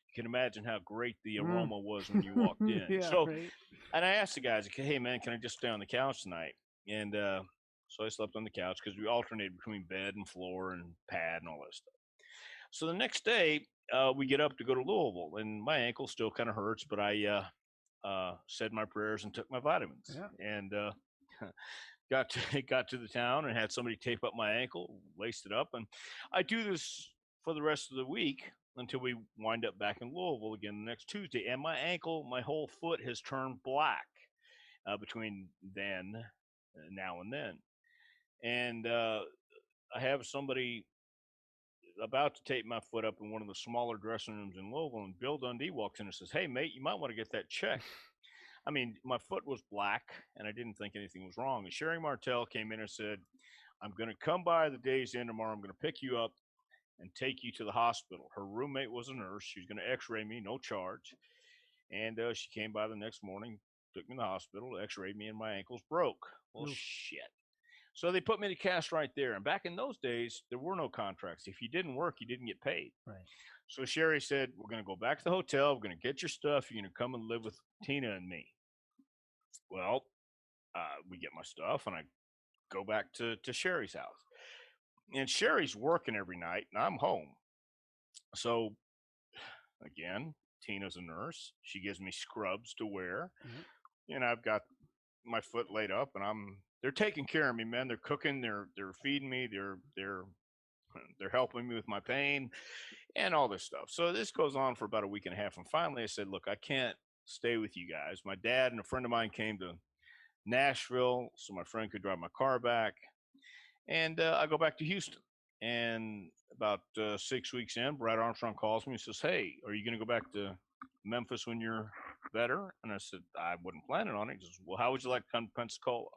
You can imagine how great the aroma was when you walked in. Yeah, So, right. and I asked the guys, "Hey, man, can I just stay on the couch tonight?" And so I slept on the couch because we alternated between bed and floor and pad and all that stuff. So the next day, we get up to go to Louisville, and my ankle still kind of hurts, but I said my prayers and took my vitamins. Yeah. And got to the town and had somebody tape up my ankle, laced it up, and I do this for the rest of the week until we wind up back in Louisville again the next Tuesday. And my ankle, my whole foot has turned black between now and then. And I have somebody about to tape my foot up in one of the smaller dressing rooms in Louisville, and Bill Dundee walks in and says, "Hey, mate, you might want to get that checked." I mean, my foot was black, and I didn't think anything was wrong. And Sherry Martel came in and said, "I'm going to come by the day's end tomorrow. I'm going to pick you up and take you to the hospital." Her roommate was a nurse. She was going to x-ray me, no charge. And she came by the next morning, took me to the hospital, x-rayed me, and my ankles broke. Well, Oof. shit. So they put me to cast right there. And back in those days, there were no contracts. If you didn't work, you didn't get paid. Right. So Sherry said, "We're going to go back to the hotel. We're going to get your stuff. You're going to come and live with Tina and me." Well, we get my stuff and I go back to Sherry's house. And Sherry's working every night and I'm home. So again, Tina's a nurse. She gives me scrubs to wear. And I've got my foot laid up and they're taking care of me, man. They're cooking, they're feeding me, they're helping me with my pain and all this stuff. So this goes on for about a week and a half. And finally I said, "Look, I can't stay with you guys." My dad and a friend of mine came to Nashville so my friend could drive my car back. And I go back to Houston. And about 6 weeks in, Brad Armstrong calls me and says, "Hey, are you going to go back to Memphis when you're better?" And I said, "I wasn't planning on it." He says, "Well, how would you like to come to Pensacola?"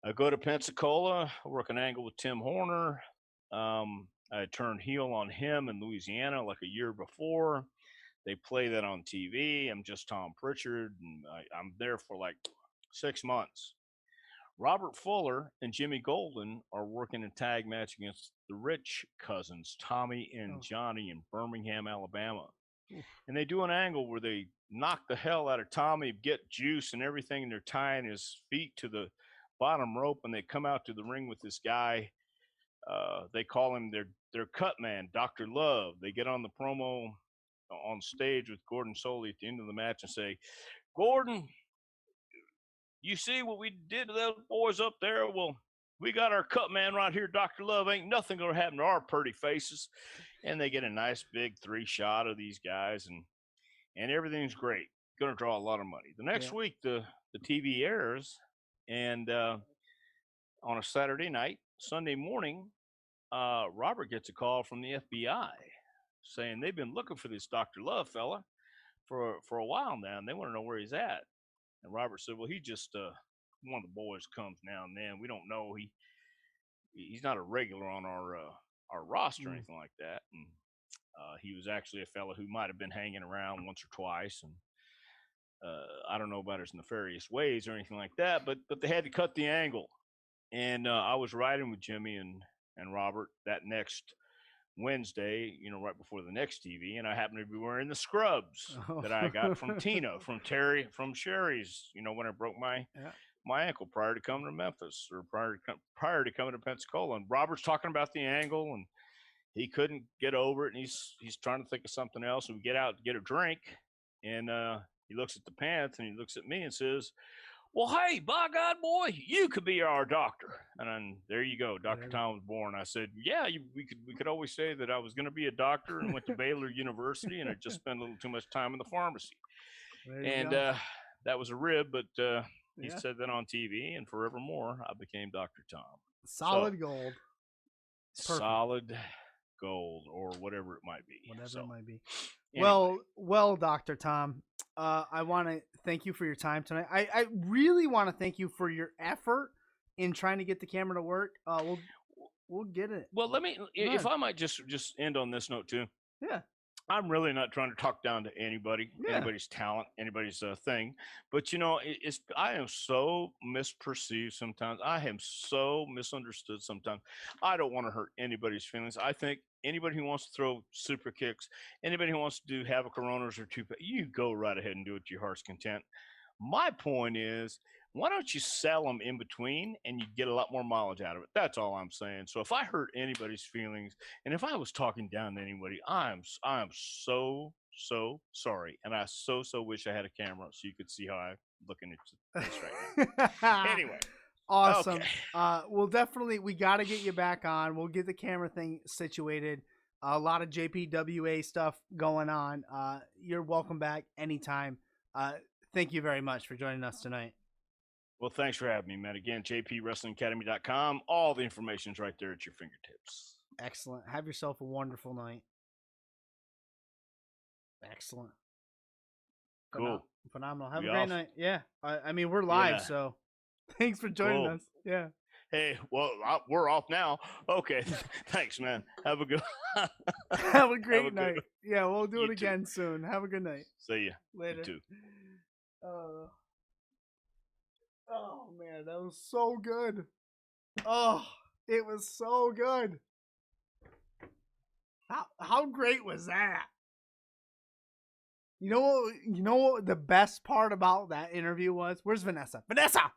I go to Pensacola, I work an angle with Tim Horner. I turned heel on him in Louisiana like a year before. They play that on TV. I'm just Tom Prichard, and I'm there for like 6 months. Robert Fuller and Jimmy Golden are working a tag match against the Rich cousins, Tommy and Johnny, in Birmingham, Alabama. And they do an angle where they knock the hell out of Tommy, get juice and everything, and they're tying his feet to the bottom rope, and they come out to the ring with this guy. They call him their cut man, Dr. Love. They get on the promo on stage with Gordon Soley at the end of the match and say, "Gordon, you see what we did to those boys up there? Well, we got our cut man right here, Dr. Love. Ain't nothing going to happen to our pretty faces." And they get a nice big 3-shot of these guys, and everything's great. Going to draw a lot of money. The next week, the TV airs, and on a Saturday night, Sunday morning, Robert gets a call from the FBI saying they've been looking for this Dr. Love fella for a while now, and they want to know where he's at. And Robert said, "Well, he just one of the boys comes now and then. We don't know. He's not a regular on our roster or anything like that." And he was actually a fella who might have been hanging around once or twice, and I don't know about his nefarious ways or anything like that. But they had to cut the angle, and I was riding with Jimmy and Robert that next Wednesday, right before the next TV, and I happened to be wearing the scrubs that I got from Tina, from Sherry's, when I broke my ankle prior to coming to Memphis, or prior to coming to Pensacola. And Robert's talking about the angle, and he couldn't get over it, and he's trying to think of something else. And we get out to get a drink, and he looks at the pants, and he looks at me and says, "Well, hey, by God, boy, you could be our doctor." And then there you go, Dr. Tom was born. I said, "Yeah, we could always say that I was going to be a doctor and went to Baylor University, and I just spent a little too much time in the pharmacy." And that was a rib, but he said that on TV, and forevermore, I became Dr. Tom. Solid gold. Perfect. Solid gold, or whatever it might be. Whatever it might be. Anyway. Well, Dr. Tom, I want to thank you for your time tonight. I really want to thank you for your effort in trying to get the camera to work. We'll get it. Well, if I might just end on this note too. Yeah. I'm really not trying to talk down to anybody's talent, anybody's thing. But I am so misperceived sometimes. I am so misunderstood sometimes. I don't want to hurt anybody's feelings. I think anybody who wants to throw super kicks, anybody who wants to do havoc coroners or two, you go right ahead and do it to your heart's content. My point is, why don't you sell them in between and you get a lot more mileage out of it? That's all I'm saying. So if I hurt anybody's feelings, and if I was talking down to anybody, I'm so sorry. And I so wish I had a camera so you could see how I'm looking at this right now. Anyway. Awesome. Okay. We got to get you back on. We'll get the camera thing situated. A lot of JPWA stuff going on. You're welcome back anytime. Thank you very much for joining us tonight. Well, thanks for having me, man. Again, jpwrestlingacademy.com. All the information's right there at your fingertips. Excellent. Have yourself a wonderful night. Excellent. Cool. Phenomenal. Have a great night. Yeah. I mean, we're live, so thanks for joining us. Yeah. Hey, well, we're off now. Okay. Thanks, man. Have a good Have a great night. Yeah, we'll do it again soon. Have a good night. See ya. Later. You too. Oh, man, that was so good. Oh, it was so good. How great was that? You know what the best part about that interview was? Where's Vanessa? Vanessa!